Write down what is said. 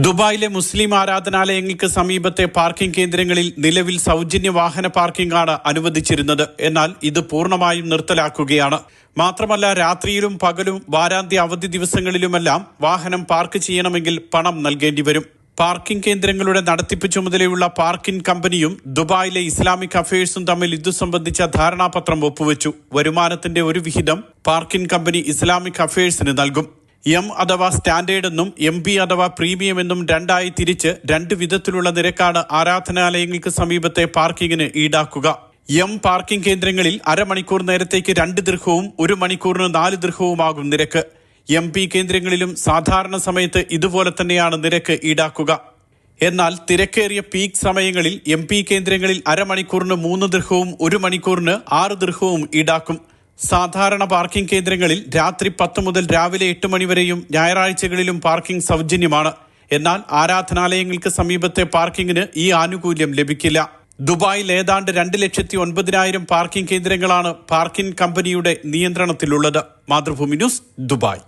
ദുബായിലെ മുസ്ലിം ആരാധനാലയങ്ങൾക്ക് സമീപത്തെ പാർക്കിംഗ് കേന്ദ്രങ്ങളിൽ നിലവിൽ സൗജന്യ വാഹന പാർക്കിംഗ് ആണ് അനുവദിച്ചിരുന്നത്. എന്നാൽ ഇത് പൂർണ്ണമായും നിർത്തലാക്കുകയാണ്. മാത്രമല്ല, രാത്രിയിലും പകലും വാരാന്ത്യ അവധി ദിവസങ്ങളിലുമെല്ലാം വാഹനം പാർക്ക് ചെയ്യണമെങ്കിൽ പണം നൽകേണ്ടി വരും. പാർക്കിംഗ് കേന്ദ്രങ്ങളുടെ നടത്തിപ്പ് ചുമതലയുള്ള പാർക്കിംഗ് കമ്പനിയും ദുബായിലെ ഇസ്ലാമിക് അഫയേഴ്സും തമ്മിൽ ഇതു സംബന്ധിച്ച ധാരണാപത്രം ഒപ്പുവെച്ചു. വരുമാനത്തിന്റെ ഒരു വിഹിതം പാർക്കിംഗ് കമ്പനി ഇസ്ലാമിക് അഫയേഴ്സിന് നൽകും. എം അഥവാ സ്റ്റാൻഡേർഡ് എന്നും MP അഥവാ പ്രീമിയം എന്നും രണ്ടായി തിരിച്ച് രണ്ട് വിധത്തിലുള്ള നിരക്കാണ് ആരാധനാലയങ്ങൾക്ക് സമീപത്തെ പാർക്കിങ്ങിന് ഈടാക്കുക. എം പാർക്കിംഗ് കേന്ദ്രങ്ങളിൽ അരമണിക്കൂർ നേരത്തേക്ക് 2 ദിർഹവും 1 മണിക്കൂറിന് 4 ദിർഹവുമാകും നിരക്ക്. MP കേന്ദ്രങ്ങളിലും സാധാരണ സമയത്ത് ഇതുപോലെ തന്നെയാണ് നിരക്ക് ഈടാക്കുക. എന്നാൽ തിരക്കേറിയ പീക്ക് സമയങ്ങളിൽ MP കേന്ദ്രങ്ങളിൽ അരമണിക്കൂറിന് 3 ദിർഹവും 1 മണിക്കൂറിന് 6 ദിർഹവും ഈടാക്കും. സാധാരണ പാർക്കിംഗ് കേന്ദ്രങ്ങളിൽ രാത്രി 10 മുതൽ രാവിലെ 8 മണിവരെയും ഞായറാഴ്ചകളിലും പാർക്കിംഗ് സൗജന്യമാണ്. എന്നാൽ ആരാധനാലയങ്ങൾക്ക് സമീപത്തെ പാർക്കിങ്ങിന് ഈ ആനുകൂല്യം ലഭിക്കില്ല. ദുബായിൽ ഏതാണ്ട് 2,09,000 പാർക്കിംഗ് കേന്ദ്രങ്ങളാണ് പാർക്കിംഗ് കമ്പനിയുടെ നിയന്ത്രണത്തിലുള്ളത്. Mathrubhumi news, Dubai.